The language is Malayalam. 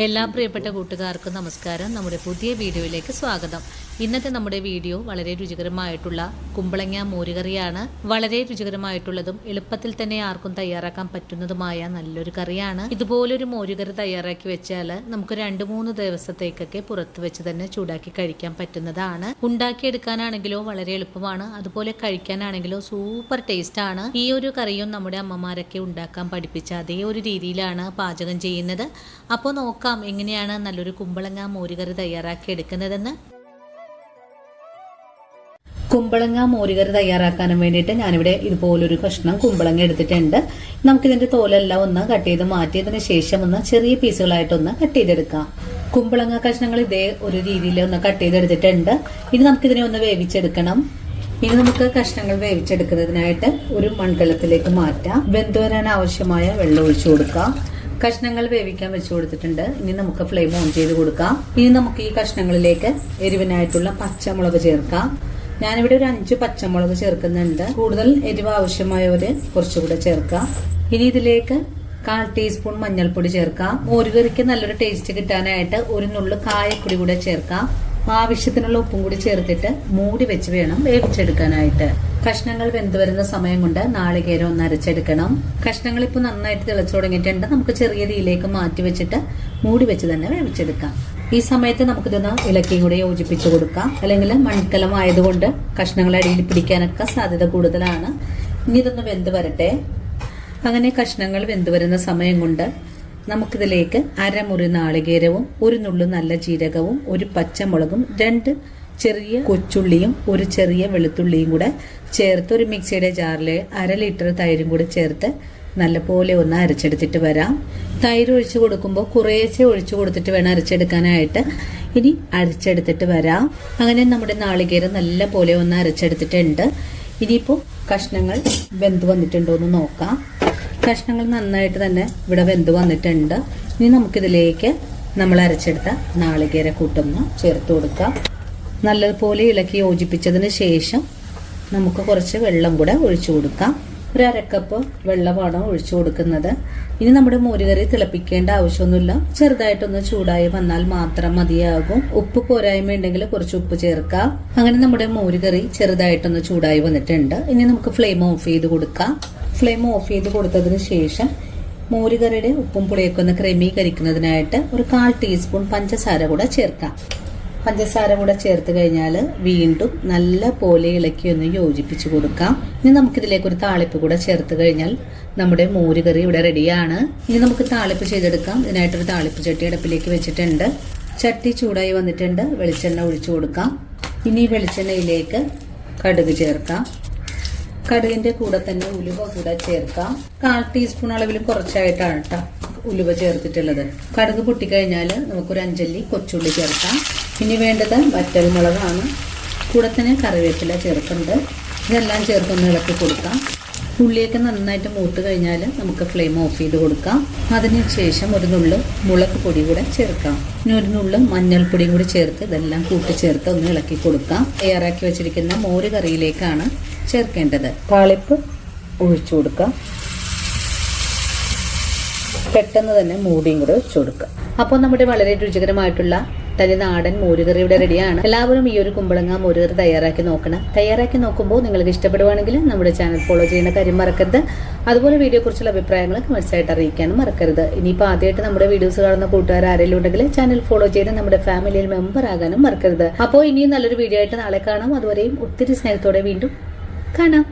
എല്ലാ പ്രിയപ്പെട്ട കൂട്ടുകാർക്കും നമസ്കാരം. നമ്മുടെ പുതിയ വീഡിയോയിലേക്ക് സ്വാഗതം. ഇന്നത്തെ നമ്മുടെ വീഡിയോ വളരെ രുചികരമായിട്ടുള്ള കുമ്പളങ്ങ മോരുകറിയാണ്. വളരെ രുചികരമായിട്ടുള്ളതും എളുപ്പത്തിൽ തന്നെ ആർക്കും തയ്യാറാക്കാൻ പറ്റുന്നതുമായ നല്ലൊരു കറിയാണ്. ഇതുപോലൊരു മോരുകറി തയ്യാറാക്കി വെച്ചാൽ നമുക്ക് 2-3 ദിവസത്തേക്കൊക്കെ പുറത്ത് വെച്ച് തന്നെ ചൂടാക്കി കഴിക്കാൻ പറ്റുന്നതാണ്. ഉണ്ടാക്കിയെടുക്കാനാണെങ്കിലോ വളരെ എളുപ്പമാണ്, അതുപോലെ കഴിക്കാനാണെങ്കിലോ സൂപ്പർ ടേസ്റ്റ് ആണ്. ഈ ഒരു കറിയും നമ്മുടെ അമ്മമാരൊക്കെ ഉണ്ടാക്കാൻ പഠിപ്പിച്ച അതേ ഒരു രീതിയിലാണ് പാചകം ചെയ്യുന്നത്. അപ്പോൾ നോക്കാം എങ്ങനെയാണ് നല്ലൊരു കുമ്പളങ്ങ മോരുകറി തയ്യാറാക്കി എടുക്കുന്നതെന്ന്. കുമ്പളങ്ങ മോരുകറി തയ്യാറാക്കാനും വേണ്ടിയിട്ട് ഞാനിവിടെ ഇതുപോലൊരു കഷ്ണം കുമ്പളങ്ങ എടുത്തിട്ടുണ്ട്. നമുക്കിതിന്റെ തോലെല്ലാം ഒന്ന് കട്ട് ചെയ്ത് മാറ്റിയതിന് ശേഷം ഒന്ന് ചെറിയ പീസുകളായിട്ടൊന്ന് കട്ട് ചെയ്തെടുക്കാം. കുമ്പളങ്ങ കഷ്ണങ്ങൾ ഇതേ ഒരു രീതിയിൽ ഒന്ന് കട്ട് ചെയ്തെടുത്തിട്ടുണ്ട്. ഇനി നമുക്കിതിനെ ഒന്ന് വേവിച്ചെടുക്കണം. ഇനി നമുക്ക് കഷ്ണങ്ങൾ വേവിച്ചെടുക്കുന്നതിനായിട്ട് ഒരു മൺകലത്തിലേക്ക് മാറ്റാം. വെന്ത് വരാൻ ആവശ്യമായ വെള്ളം ഒഴിച്ചു കൊടുക്കാം. കഷ്ണങ്ങൾ വേവിക്കാൻ വെച്ചു കൊടുത്തിട്ടുണ്ട്. ഇനി നമുക്ക് ഫ്ലെയിം ഓൺ ചെയ്ത് കൊടുക്കാം. ഇനി നമുക്ക് ഈ കഷ്ണങ്ങളിലേക്ക് എരിവിനായിട്ടുള്ള പച്ചമുളക് ചേർക്കാം. ഞാനിവിടെ ഒരു 5 പച്ചമുളക് ചേർക്കുന്നുണ്ട്. കൂടുതൽ എരിവ് ആവശ്യമായവര് കുറച്ചുകൂടെ ചേർക്കാം. ഇനി ഇതിലേക്ക് 1/4 ടീസ്പൂൺ മഞ്ഞൾപ്പൊടി ചേർക്കാം. മോരുകറിക്ക് നല്ലൊരു ടേസ്റ്റ് കിട്ടാനായിട്ട് ഒരു നുള്ളു കായപ്പൊടി കൂടെ ചേർക്കാം. ആവശ്യത്തിനുള്ള ഉപ്പും കൂടി ചേർത്തിട്ട് മൂടി വെച്ച് വേണം വേവിച്ചെടുക്കാനായിട്ട്. കഷ്ണങ്ങൾ വെന്ത് വരുന്ന സമയം കൊണ്ട് നാളികേരം ഒന്ന് അരച്ചെടുക്കണം. കഷ്ണങ്ങൾ ഇപ്പോൾ നന്നായിട്ട് തിളച്ചു തുടങ്ങിയിട്ടുണ്ട്. നമുക്ക് ചെറിയ തീയിലേക്ക് മാറ്റി വെച്ചിട്ട് മൂടി വെച്ച് തന്നെ വേവിച്ചെടുക്കാം. ഈ സമയത്ത് നമുക്കിതൊന്ന് ഇളക്കിയും കൂടെ യോജിപ്പിച്ചു കൊടുക്കാം. അല്ലെങ്കിൽ മൺകലം ആയതുകൊണ്ട് കഷ്ണങ്ങൾ അടിയിൽ പിടിക്കാനൊക്കെ സാധ്യത കൂടുതലാണ്. ഇനി ഇതൊന്ന് വെന്ത് വരട്ടെ. അങ്ങനെ കഷ്ണങ്ങൾ വെന്ത് വരുന്ന സമയം കൊണ്ട് നമുക്കിതിലേക്ക് അരമുറി നാളികേരവും ഒരു നുള്ളു നല്ല ജീരകവും ഒരു പച്ചമുളകും 2 ചെറിയ കൊച്ചുള്ളിയും ഒരു ചെറിയ വെളുത്തുള്ളിയും കൂടെ ചേർത്ത് ഒരു മിക്സിയുടെ ജാറിൽ 1/2 ലിറ്റർ തൈരും കൂടെ ചേർത്ത് നല്ലപോലെ ഒന്ന് അരച്ചെടുത്തിട്ട് വരാം. തൈര് ഒഴിച്ചു കൊടുക്കുമ്പോൾ കുറേശ്ശെ ഒഴിച്ചു കൊടുത്തിട്ട് വേണം അരച്ചെടുക്കാനായിട്ട്. ഇനി അരച്ചെടുത്തിട്ട് വരാം. അങ്ങനെ നമ്മുടെ നാളികേരം നല്ല പോലെ ഒന്ന് അരച്ചെടുത്തിട്ടുണ്ട്. ഇനിയിപ്പോൾ കഷ്ണങ്ങൾ വെന്ത് വന്നിട്ടുണ്ടോ എന്ന് നോക്കാം. കഷ്ണങ്ങൾ നന്നായിട്ട് തന്നെ ഇവിടെ വെന്ത് വന്നിട്ടുണ്ട്. ഇനി നമുക്കിതിലേക്ക് നമ്മൾ അരച്ചെടുത്ത നാളികേര കൂട്ടൊന്ന് ചേർത്ത് കൊടുക്കാം. നല്ലതുപോലെ ഇളക്കി യോജിപ്പിച്ചതിന് ശേഷം നമുക്ക് കുറച്ച് വെള്ളം കൂടെ ഒഴിച്ചു കൊടുക്കാം. ഒരു 1/2 കപ്പ് വെള്ളമാണ് ഒഴിച്ചു കൊടുക്കുന്നത്. ഇനി നമ്മുടെ മോരുകറി തിളപ്പിക്കേണ്ട ആവശ്യമൊന്നുമില്ല. ചെറുതായിട്ടൊന്ന് ചൂടായി വന്നാൽ മാത്രം മതിയാകും. ഉപ്പ് പോരായ്മ ഉണ്ടെങ്കിൽ കുറച്ച് ഉപ്പ് ചേർക്കാം. അങ്ങനെ നമ്മുടെ മോരുകറി ചെറുതായിട്ടൊന്ന് ചൂടായി വന്നിട്ടുണ്ട്. ഇനി നമുക്ക് ഫ്ലെയിം ഓഫ് ചെയ്ത് കൊടുക്കാം. ഫ്ലെയിം ഓഫ് ചെയ്ത് കൊടുത്തതിന് ശേഷം മോരുകറിയുടെ ഉപ്പും പുളിയൊക്കെ ഒന്ന് ക്രമീകരിക്കുന്നതിനായിട്ട് ഒരു 1/4 ടീസ്പൂൺ പഞ്ചസാര കൂടെ ചേർക്കാം. പഞ്ചസാര കൂടെ ചേർത്ത് കഴിഞ്ഞാൽ വീണ്ടും നല്ല പോലെ ഇളക്കി ഒന്ന് യോജിപ്പിച്ചു കൊടുക്കാം. ഇനി നമുക്കിതിലേക്ക് ഒരു താളിപ്പ് കൂടെ ചേർത്ത് കഴിഞ്ഞാൽ നമ്മുടെ മോരുകറി ഇവിടെ റെഡിയാണ്. ഇനി നമുക്ക് താളിപ്പ് ചെയ്തെടുക്കാം. ഇതിനായിട്ടൊരു താളിപ്പ് ചട്ടി അടുപ്പിലേക്ക് വെച്ചിട്ടുണ്ട്. ചട്ടി ചൂടായി വന്നിട്ടുണ്ട്. വെളിച്ചെണ്ണ ഒഴിച്ചു കൊടുക്കാം. ഇനി വെളിച്ചെണ്ണയിലേക്ക് കടുക് ചേർക്കാം. കടുകിന്റെ കൂടെ തന്നെ ഉലുവ കൂടെ ചേർക്കാം. 1/4 ടീസ്പൂൺ അളവിലും കുറച്ചായിട്ടാണ് കേട്ടോ ഉലുവ ചേർത്തിട്ടുള്ളത്. കടുക് പൊട്ടിക്കഴിഞ്ഞാൽ നമുക്കൊരു 5 അല്ലി കൊച്ചുള്ളി ചേർക്കാം. ഇനി വേണ്ടത് വറ്റൽമുളകാണ്. കൂടെ തന്നെ കറിവേപ്പില ചേർക്കുന്നുണ്ട്. ഇതെല്ലാം ചേർത്തൊന്ന് ഇളക്കി കൊടുക്കാം. ഉള്ളിയൊക്കെ നന്നായിട്ട് മൂത്ത് കഴിഞ്ഞാൽ നമുക്ക് ഫ്ലെയിം ഓഫ് ചെയ്ത് കൊടുക്കാം. അതിനുശേഷം ഒരു നുള്ളു മുളക് പൊടി കൂടെ ചേർക്കാം. ഇനി ഒരു നുള്ളു മഞ്ഞൾപ്പൊടിയും കൂടി ചേർത്ത് ഇതെല്ലാം കൂട്ടിച്ചേർത്ത് ഒന്ന് ഇളക്കി കൊടുക്കാം. തയ്യാറാക്കി വെച്ചിരിക്കുന്ന മോര് കറിയിലേക്കാണ് ചേർക്കേണ്ടത്. താളിപ്പ് ഒഴിച്ചു കൊടുക്കാം. പെട്ടെന്ന് തന്നെ മൂടിയും കൂടെ വെച്ചു കൊടുക്കാം. അപ്പോൾ നമ്മുടെ വളരെ രുചികരമായിട്ടുള്ള തനി നാടൻ മോരുകറി ഇവിടെ റെഡിയാണ്. എല്ലാവരും ഈ ഒരു കുമ്പളങ്ങ മോരുകറി തയ്യാറാക്കി നോക്കണം. തയ്യാറാക്കി നോക്കുമ്പോൾ നിങ്ങൾക്ക് ഇഷ്ടപ്പെടുവാണെങ്കിൽ നമ്മുടെ ചാനൽ ഫോളോ ചെയ്യുന്ന കാര്യം മറക്കരുത്. അതുപോലെ വീഡിയോ കുറിച്ചുള്ള അഭിപ്രായങ്ങൾ കമന്റ്സ് ആയിട്ട് അറിയിക്കാനും മറക്കരുത്. ഇനിയിപ്പോൾ ആദ്യമായിട്ട് നമ്മുടെ വീഡിയോസ് കാണുന്ന കൂട്ടുകാർ ആരെങ്കിലും ഉണ്ടെങ്കിൽ ചാനൽ ഫോളോ ചെയ്ത് നമ്മുടെ ഫാമിലിയിൽ മെമ്പർ ആകാനും മറക്കരുത്. അപ്പോൾ ഇനിയും നല്ലൊരു വീഡിയോ ആയിട്ട് നാളെ കാണാം. അതുവരെയും ഒത്തിരി സ്നേഹത്തോടെ വീണ്ടും കാണാം.